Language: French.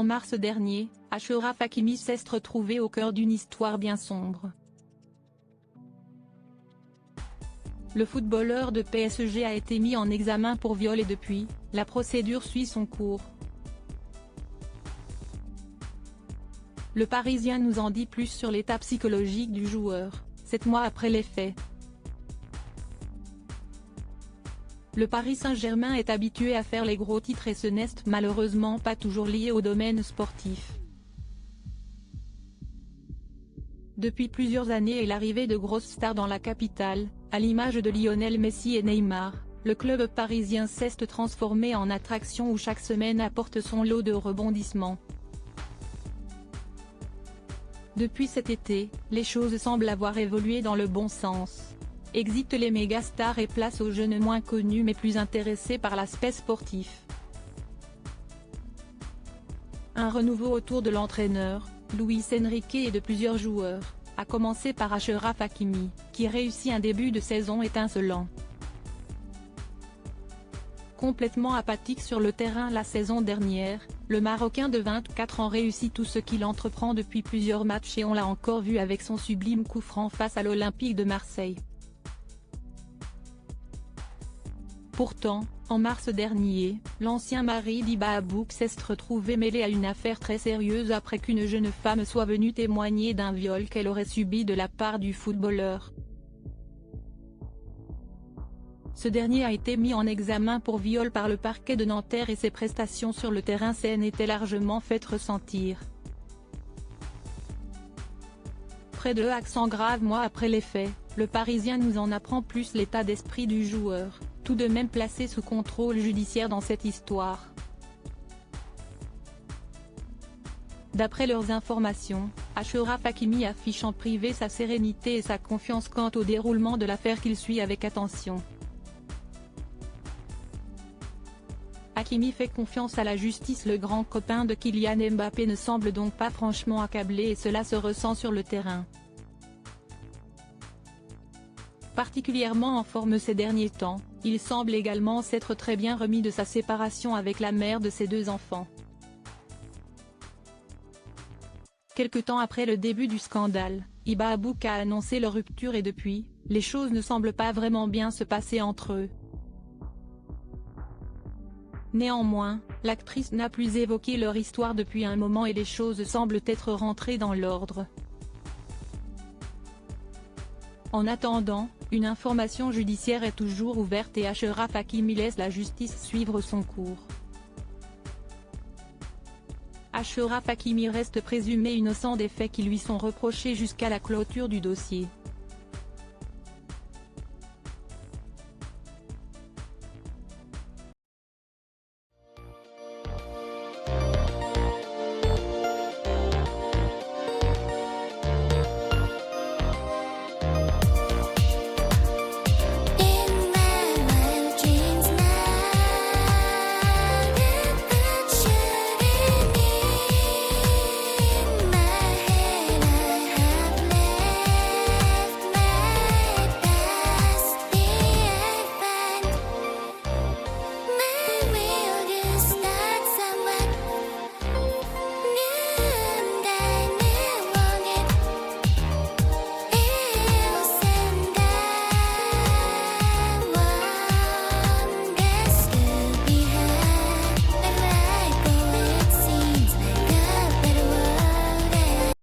En mars dernier, Achraf Hakimi s'est retrouvé au cœur d'une histoire bien sombre. Le footballeur de PSG a été mis en examen pour viol et depuis, la procédure suit son cours. Le Parisien nous en dit plus sur l'état psychologique du joueur, 7 mois après les faits. Le Paris Saint-Germain est habitué à faire les gros titres et ce n'est malheureusement pas toujours lié au domaine sportif. Depuis plusieurs années et l'arrivée de grosses stars dans la capitale, à l'image de Lionel Messi et Neymar, le club parisien s'est transformé en attraction où chaque semaine apporte son lot de rebondissements. Depuis cet été, les choses semblent avoir évolué dans le bon sens. Exit les mégastars et place aux jeunes moins connus mais plus intéressés par l'aspect sportif. Un renouveau autour de l'entraîneur, Luis Enrique et de plusieurs joueurs, à commencer par Achraf Hakimi, qui réussit un début de saison étincelant. Complètement apathique sur le terrain la saison dernière, le Marocain de 24 ans réussit tout ce qu'il entreprend depuis plusieurs matchs et on l'a encore vu avec son sublime coup franc face à l'Olympique de Marseille. Pourtant, en mars dernier, l'ancien mari d'Iba Abouk s'est retrouvé mêlé à une affaire très sérieuse après qu'une jeune femme soit venue témoigner d'un viol qu'elle aurait subi de la part du footballeur. Ce dernier a été mis en examen pour viol par le parquet de Nanterre et ses prestations sur le terrain s'en étaient largement fait ressentir. Près de accent grave mois après les faits, le Parisien nous en apprend plus l'état d'esprit du joueur, tout de même placé sous contrôle judiciaire dans cette histoire. D'après leurs informations, Achraf Hakimi affiche en privé sa sérénité et sa confiance quant au déroulement de l'affaire qu'il suit avec attention. Hakimi fait confiance à la justice. Le grand copain de Kylian Mbappé ne semble donc pas franchement accablé et cela se ressent sur le terrain. Particulièrement en forme ces derniers temps, il semble également s'être très bien remis de sa séparation avec la mère de ses 2 enfants. Quelque temps après le début du scandale, Iba Abouk a annoncé leur rupture et depuis, les choses ne semblent pas vraiment bien se passer entre eux. Néanmoins, l'actrice n'a plus évoqué leur histoire depuis un moment et les choses semblent être rentrées dans l'ordre. En attendant, une information judiciaire est toujours ouverte et Achraf Hakimi laisse la justice suivre son cours. Achraf Hakimi reste présumé innocent des faits qui lui sont reprochés jusqu'à la clôture du dossier.